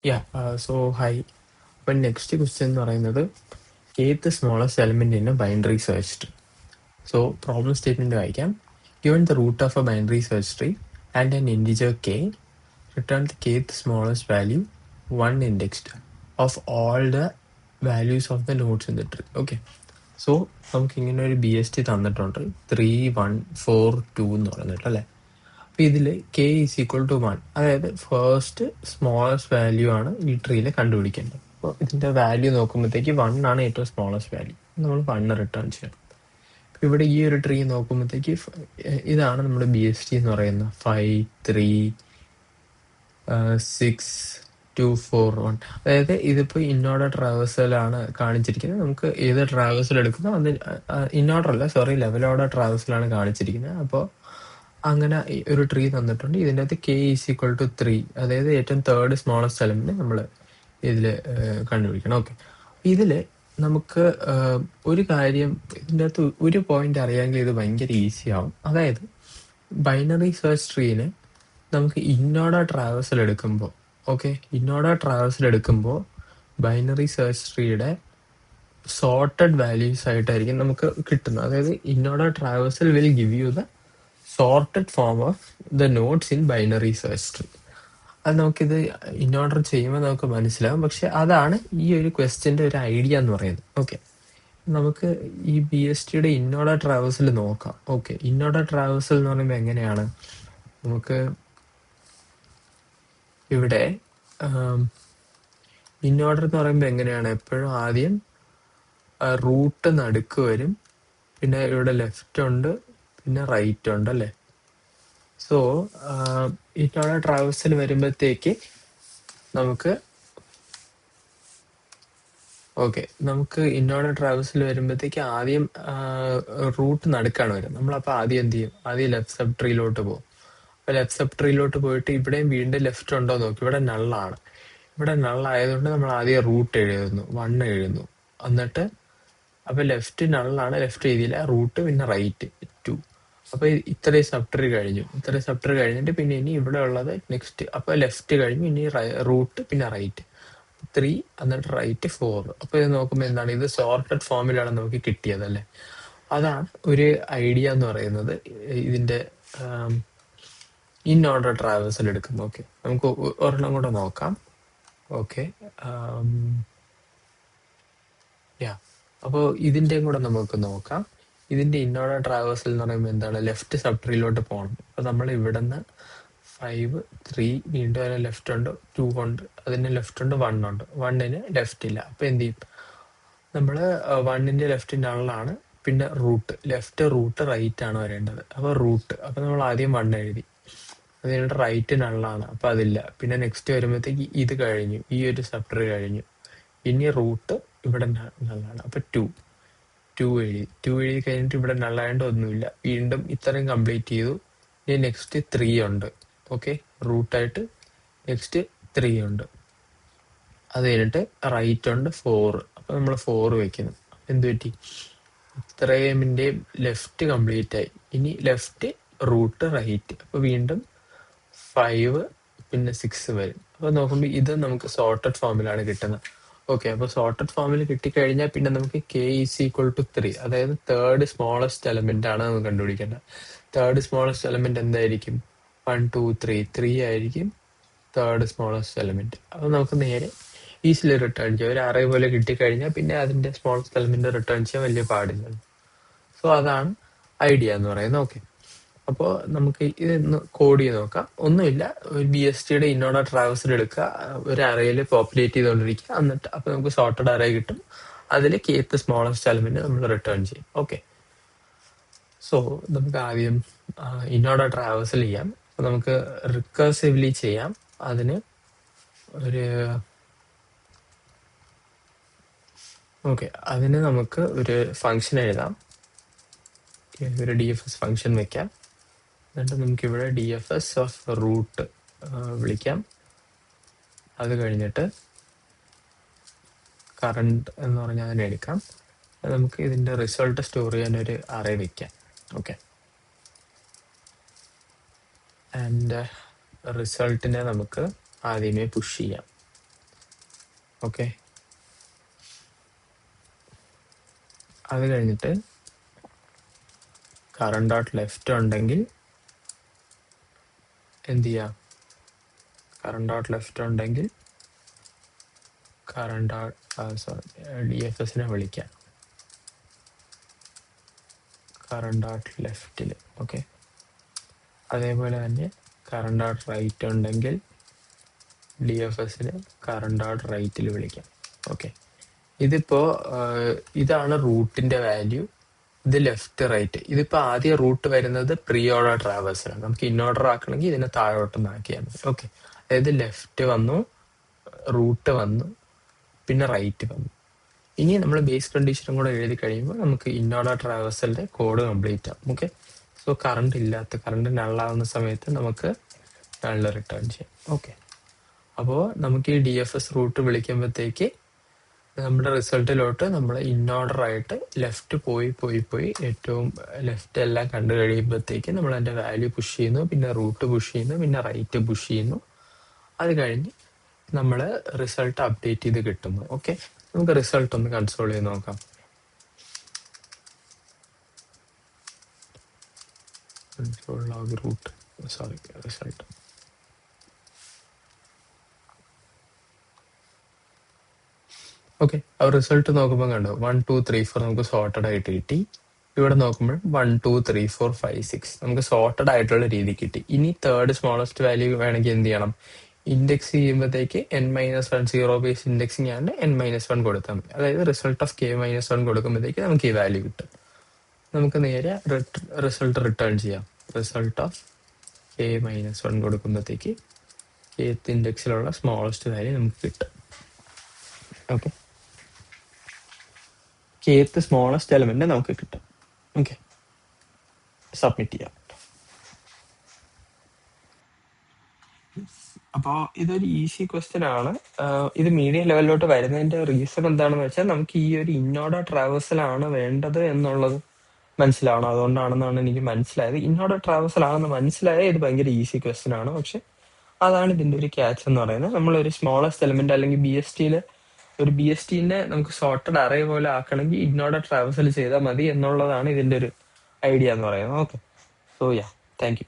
Hi. But next question എന്ന് പറയുന്നത് eighth smallest element in a binary search tree. So problem statement വായിക്കാം. Given the root of a binary search tree and an integer k, return the kth smallest value one indexed of all the values of the nodes in the tree. Okay. So നമുക്ക് ഇങ്ങനെ ഒരു BST തന്നിട്ടുണ്ട് 3, 1, 4, 2 എന്ന് പറഞ്ഞിട്ട് അല്ലേ. അപ്പൊ ഇതിൽ K is equal to 1, അതായത് ഫസ്റ്റ് സ്മോളസ്റ്റ് വാല്യൂ ആണ് ഈ ട്രീയിൽ കണ്ടുപിടിക്കേണ്ടത്. അപ്പോൾ ഇതിന്റെ വാല്യൂ നോക്കുമ്പോഴത്തേക്ക് 1 ആണ് ഏറ്റവും സ്മോളസ്റ്റ് വാല്യൂ. നമ്മൾ 1 റിട്ടേൺ ചെയ്യണം. ഇവിടെ ഈ ഒരു ട്രീ നോക്കുമ്പോഴത്തേക്ക് ഇതാണ് നമ്മുടെ BST എന്ന് പറയുന്നത് 5, 3, 6, 2, 4, 1. അതായത് ഇതിപ്പോൾ ഇന്നോർഡർ ട്രാവേഴ്സലാണ് കാണിച്ചിരിക്കുന്നത്. നമുക്ക് ഏത് ട്രാവേഴ്സൽ എടുക്കുന്നോ അത് ഇന്നോർഡർ അല്ല, ലെവൽ ഓർഡർ ട്രാവേഴ്സലാണ് കാണിച്ചിരിക്കുന്നത്. അപ്പോൾ അങ്ങനെ ഒരു ട്രീ തന്നിട്ടുണ്ട്. ഇതിൻ്റെ അകത്ത് കെ ഈസ് ഈക്വൽ ടു 3, അതായത് ഏറ്റവും തേർഡ് സ്മോളസ്റ്റ് എലമെന്റ് നമ്മൾ ഇതിൽ കണ്ടുപിടിക്കണം. ഓക്കെ. ഇതിൽ നമുക്ക് ഒരു കാര്യം, ഇതിൻ്റെ അകത്ത് ഒരു പോയിന്റ് അറിയാമെങ്കിൽ ഇത് ഭയങ്കര ഈസി ആവും. അതായത് ബൈനറി സെർച്ച് ട്രീന് നമുക്ക് ഇന്നോർഡർ ട്രാവേഴ്സൽ എടുക്കുമ്പോൾ ബൈനറി സെർച്ച് ട്രീയുടെ സോർട്ടഡ് വാല്യൂസ് ആയിട്ടായിരിക്കും നമുക്ക് കിട്ടുന്നത്. അതായത് inorder traversal will give you the sorted form of the nodes in binary search tree. അത് നമുക്കിത് ഇന്നോർഡർ ചെയ്യുമ്പോൾ നമുക്ക് മനസ്സിലാവും. പക്ഷെ അതാണ് ഈ ഒരു ക്വസ്റ്റ്യൻ്റെ ഒരു ഐഡിയ എന്ന് പറയുന്നത്. ഓക്കെ, നമുക്ക് ഈ BSTയുടെ ഇന്നോർഡർ ട്രാവേഴ്സൽ നോക്കാം. ഓക്കെ, ഇന്നോർഡർ ട്രാവേഴ്സൽ എന്ന് പറയുമ്പോൾ എങ്ങനെയാണ്? നമുക്ക് ഇവിടെ ഇന്നോർഡർ എന്ന് പറയുമ്പോൾ എങ്ങനെയാണ്? എപ്പോഴും ആദ്യം റൂട്ട് നടുക്ക് വരും, പിന്നെ ഇവിടെ ലെഫ്റ്റ് ഉണ്ട്, പിന്നെ റൈറ്റ് ഉണ്ട് അല്ലേ. സോ ഇന്നോർഡർ ട്രാവേഴ്സൽ വരുമ്പോഴത്തേക്ക് നമുക്ക് ഇന്നോർഡർ ട്രാവേഴ്സൽ വരുമ്പോഴത്തേക്ക് ആദ്യം റൂട്ട് നടുക്കാണ് വരും. നമ്മളപ്പോൾ ആദ്യം എന്ത് ചെയ്യും? ആദ്യം ലെഫ്റ്റ് സബ് ട്രീയിലോട്ട് പോകും. അപ്പൊ ലെഫ്റ്റ് സബ് ട്രീയിലോട്ട് പോയിട്ട് ഇവിടെയും വീണ്ടും ലെഫ്റ്റ് ഉണ്ടോ നോക്കി. ഇവിടെ നള്ളാണ്. ഇവിടെ നള്ളായതുകൊണ്ട് നമ്മൾ ആദ്യം റൂട്ട് എഴുതുന്നു, 1 എഴുതുന്നു. എന്നിട്ട് അപ്പൊ ലെഫ്റ്റ് നള്ളാണ്, ലെഫ്റ്റ് എഴുതിയില്ല, റൂട്ട്, പിന്നെ റൈറ്റ് 2. അപ്പൊ ഇത്രയും സബ് ട്രീ കഴിഞ്ഞിട്ട് പിന്നെ ഇനി ഇവിടെ ഉള്ളത് നെക്സ്റ്റ്. അപ്പൊ ലെഫ്റ്റ് കഴിഞ്ഞു, ഇനി റൂട്ട്, പിന്നെ റൈറ്റ് 3, എന്നിട്ട് റൈറ്റ് 4. അപ്പൊ ഇത് നോക്കുമ്പോൾ എന്താണ്? ഇത് സോർട്ടഡ് ഫോമിലാണ് നമുക്ക് കിട്ടിയത് അല്ലേ. അതാണ് ഒരു ഐഡിയ എന്ന് പറയുന്നത് ഇതിന്റെ ഇൻ ഓർഡർ ട്രാവേഴ്സൽ എടുക്കുമ്പോൾ. ഓക്കെ, നമുക്ക് ഒരെണ്ണം കൂടെ നോക്കാം. ഓക്കെ, അപ്പോൾ ഇതിൻ്റെയും കൂടെ നമുക്ക് നോക്കാം. ഇതിന്റെ ഇന്നോർഡർ ട്രാവേഴ്സൽ എന്ന് പറയുമ്പോൾ എന്താണ്? ലെഫ്റ്റ് സബ് ട്രീയിലോട്ട് പോകണം. അപ്പൊ നമ്മൾ ഇവിടെ നിന്ന് 5, 3, വീണ്ടും അതിന് ലെഫ്റ്റ് ഉണ്ട്, 2 ഉണ്ട്, അതിന് ലെഫ്റ്റ് ഉണ്ട്, 1 ഉണ്ട്. 1ന് ലെഫ്റ്റ് ഇല്ല. അപ്പൊ എന്ത് ചെയ്യും? നമ്മള് 1ന്റെ ലെഫ്റ്റ് നള്ളാണ്, പിന്നെ റൂട്ട് റൈറ്റ് ആണ് വരേണ്ടത്. അപ്പൊ റൂട്ട്, അപ്പൊ നമ്മൾ ആദ്യം 1 എഴുതി, അത് കഴിഞ്ഞിട്ട് റൈറ്റ് നള്ളാണ്, അപ്പൊ അതില്ല. പിന്നെ നെക്സ്റ്റ് വരുമ്പോഴത്തേക്ക് ഇത് കഴിഞ്ഞു, ഈ ഒരു സബ് ട്രീ കഴിഞ്ഞു, ഇനി റൂട്ട് ഇവിടെ നള്ളാണ്, അപ്പൊ 2 എഴുതി കഴിഞ്ഞിട്ട് ഇവിടെ നള്ളായതുകൊണ്ട് ഒന്നുമില്ല. വീണ്ടും ഇത്രയും കംപ്ലീറ്റ് ചെയ്തു. ഇനി നെക്സ്റ്റ് 3 ഉണ്ട്. ഓക്കെ, റൂട്ടായിട്ട് നെക്സ്റ്റ് 3 ഉണ്ട്. അത് കഴിഞ്ഞിട്ട് റൈറ്റ് ഉണ്ട്, 4. അപ്പൊ നമ്മൾ 4 വെക്കുന്നു. എന്ത് പറ്റി? ഇത്രയുമിന്റെ ലെഫ്റ്റ് കംപ്ലീറ്റ് ആയി. ഇനി ലെഫ്റ്റ്, റൂട്ട്, റൈറ്റ്, അപ്പൊ വീണ്ടും 5, പിന്നെ 6 വരും. അപ്പൊ നോക്കുമ്പോൾ ഇത് നമുക്ക് സോർട്ടഡ് ഫോമിലാണ് കിട്ടുന്നത്. ഓക്കെ, അപ്പൊ സോർട്ടഡ് ഫോമിൽ കിട്ടിക്കഴിഞ്ഞാൽ പിന്നെ നമുക്ക് കെ ഈസ് ഈക്വൽ ടു 3, അതായത് തേർഡ് സ്മോളസ്റ്റ് എലമെന്റ് ആണ് നമുക്ക് കണ്ടുപിടിക്കേണ്ടത്. തേർഡ് സ്മോളസ്റ്റ് എലമെന്റ് എന്തായിരിക്കും? 1, 2, 3 ആയിരിക്കും തേർഡ് സ്മോളസ്റ്റ് എലമെന്റ്. അപ്പൊ നമുക്ക് നേരെ ഈസിലി റിട്ടേൺ ചെയ്യാം. ഒരു അറേ പോലെ കിട്ടിക്കഴിഞ്ഞാൽ പിന്നെ അതിന്റെ സ്മോളസ്റ്റ് എലമെന്റ് റിട്ടേൺ ചെയ്യാൻ വലിയ പാടില്ല. സോ അതാണ് ഐഡിയ എന്ന് പറയുന്നത്. ഓക്കെ, അപ്പോൾ നമുക്ക് ഇതൊന്ന് കോഡ് ചെയ്ത് നോക്കാം. ഒന്നുമില്ല, ഒരു BSTയുടെ ഇന്നോർഡർ ട്രാവേഴ്സൽ എടുക്കുക, ഒരു അറേയിൽ പോപ്പുലേറ്റ് ചെയ്തുകൊണ്ടിരിക്കുക, എന്നിട്ട് അപ്പൊ നമുക്ക് സോർട്ടഡ് അറേ കിട്ടും. അതിൽ kth സ്മോളസ്റ്റ് എലമെന്റ് നമ്മൾ റിട്ടേൺ ചെയ്യും. ഓക്കെ, സോ നമുക്ക് ആദ്യം ഇന്നോർഡർ ട്രാവേഴ്സൽ ചെയ്യാം. അപ്പൊ നമുക്ക് റിക്കർസിവ്ലി ചെയ്യാം. അതിന് നമുക്ക് ഒരു ഫംഗ്ഷൻ എഴുതാം. ഒരു DFS ഫംഗ്ഷൻ വെക്കാം. എന്നിട്ട് നമുക്ക് ഇവിടെ DFS ഓഫ് റൂട്ട് വിളിക്കാം. അത് കഴിഞ്ഞിട്ട് കറണ്ട് എന്ന് പറഞ്ഞാൽ അതിനെ എടുക്കാം. നമുക്ക് ഇതിന്റെ റിസൾട്ട് സ്റ്റോർ ചെയ്യാൻ ഒരു അറേ വെക്കാം. ഓക്കെ, ആൻഡ് റിസൾട്ടിനെ നമുക്ക് ആദ്യമേ പുഷ് ചെയ്യാം. ഓക്കെ. അത് കഴിഞ്ഞിട്ട് കറണ്ട് ഡോട്ട് ലെഫ്റ്റ് ഉണ്ടെങ്കിൽ എന്ത് ചെയ്യാം? കറണ്ട് ഡോട്ട് ലെഫ്റ്റ് ഉണ്ടെങ്കിൽ കറണ്ട് ഡോട്ട് സോറി DFSനെ വിളിക്കാം കറണ്ട് ഡോട്ട് ലെഫ്റ്റിൽ. ഓക്കെ. അതേപോലെ തന്നെ കറണ്ട് ഡോട്ട് റൈറ്റ് ഉണ്ടെങ്കിൽ DFSന് കറണ്ട് ഡോട്ട് റൈറ്റിൽ വിളിക്കാം. ഓക്കെ. ഇതിപ്പോ ഇതാണ് റൂട്ടിന്റെ വാല്യൂ. ഇത് ലെഫ്റ്റ് റൈറ്റ്. ഇതിപ്പോ ആദ്യം റൂട്ട് വരുന്നത് പ്രീ ഓർഡർ ട്രാവേഴ്സിലാണ്. നമുക്ക് ഇൻ ഓർഡർ ആക്കണമെങ്കിൽ ഇതിനെ താഴോട്ടൊന്ന് ആക്കിയാൽ മതി. ഓക്കെ. അതായത് ലെഫ്റ്റ് വന്നു, റൂട്ട് വന്നു, പിന്നെ റൈറ്റ് വന്നു. ഇനി നമ്മൾ ബേസ് കണ്ടീഷനും കൂടെ എഴുതി കഴിയുമ്പോൾ നമുക്ക് ഇൻ ഓർഡർ ട്രാവേഴ്സലിന്റെ കോഡ് കംപ്ലീറ്റ് ആവും. ഓക്കെ. സോ കറണ്ട് നള്ളാവുന്ന സമയത്ത് നമുക്ക് നള്ള് റിട്ടേൺ ചെയ്യാം. ഓക്കെ. അപ്പോൾ നമുക്ക് ഈ DFS റൂട്ട് വിളിക്കുമ്പോഴത്തേക്ക് നമ്മുടെ റിസൾട്ടിലോട്ട് നമ്മൾ ഇൻ ഓർഡർ ആയിട്ട് ലെഫ്റ്റ് പോയി ഏറ്റവും ലെഫ്റ്റ് എല്ലാം കണ്ടു കഴിയുമ്പോഴത്തേക്ക് നമ്മൾ അതിന്റെ വാല്യൂ പുഷ് ചെയ്യുന്നു, പിന്നെ റൂട്ട് പുഷ് ചെയ്യുന്നു, പിന്നെ റൈറ്റ് പുഷ് ചെയ്യുന്നു. അത് കഴിഞ്ഞ് നമ്മൾ റിസൾട്ട് അപ്ഡേറ്റ് ചെയ്ത് കിട്ടുന്നു. ഓക്കെ. നമുക്ക് റിസൾട്ട് ഒന്ന് കൺസോൾ ചെയ്ത് നോക്കാം. Console log root sorry result. Okay. ആ റിസൾട്ട് നോക്കുമ്പോൾ കണ്ടോ 1 2 3 4 നമുക്ക് സോർട്ടഡ് ആയിട്ട് കിട്ടി. ഇവിടെ നോക്കുമ്പോൾ 1 2 3 4 5 6 നമുക്ക് സോർട്ടഡ് ആയിട്ടുള്ള രീതി കിട്ടി. ഇനി തേർഡ് സ്മോളസ്റ്റ് വാല്യൂ വേണമെങ്കിൽ എന്ത് ചെയ്യണം? ഇൻഡെക്സ് ചെയ്യുമ്പോഴത്തേക്ക് n-1 സീറോ ബേസ് ഇൻഡെക്സിങ് ആണ് n-1 കൊടുത്താൽ മതി. അതായത് റിസൾട്ട് ഓഫ് k-1 കൊടുക്കുമ്പോഴത്തേക്ക് നമുക്ക് ഈ വാല്യൂ കിട്ടും. നമുക്ക് നേരെ റിസൾട്ട് റിട്ടേൺ ചെയ്യാം. റിസൾട്ട് ഓഫ് k-1 കൊടുക്കുമ്പോഴത്തേക്ക് kth ഇൻഡെക്സിലുള്ള സ്മോളസ്റ്റ് വാല്യൂ നമുക്ക് കിട്ടും. ഓക്കെ. kth സ്മോളസ്റ്റ് എലമെന്റ് നമുക്ക് കിട്ടും. ഓക്കെ. സബ്മിറ്റ് ചെയ്യാം. അപ്പോൾ ഇതൊരു ഈസി ക്വസ്റ്റ്യൻ ആണ്. ഇത് മീഡിയം ലെവലിലോട്ട് വരുന്നതിന്റെ റീസൺ എന്താണെന്ന് വെച്ചാൽ നമുക്ക് ഈ ഒരു ഇന്നോർഡർ ട്രാവേഴ്സലാണ് വേണ്ടത് എന്നുള്ളത് മനസ്സിലാവണം. അതുകൊണ്ടാണെന്നാണ് എനിക്ക് മനസ്സിലായത്. ഇന്നോർഡർ ട്രാവേഴ്സൽ ആണെന്ന് മനസ്സിലായത് ഇത് ഭയങ്കര ഈസി ക്വസ്റ്റ്യൻ ആണ്. പക്ഷെ അതാണ് ഇതിന്റെ ഒരു ക്യാച്ച് എന്ന് പറയുന്നത്. നമ്മളൊരു സ്മോളസ്റ്റ് എലമെന്റ് അല്ലെങ്കിൽ BSTനെ നമുക്ക് സോർട്ടഡ് അറേ പോലെ ആക്കണമെങ്കിൽ ഇഗ്നോർഡർ ട്രാവേഴ്സൽ ചെയ്താൽ മതി എന്നുള്ളതാണ് ഇതിന്റെ ഒരു ഐഡിയ എന്ന് പറയുന്നത്. Okay. So yeah, thank you.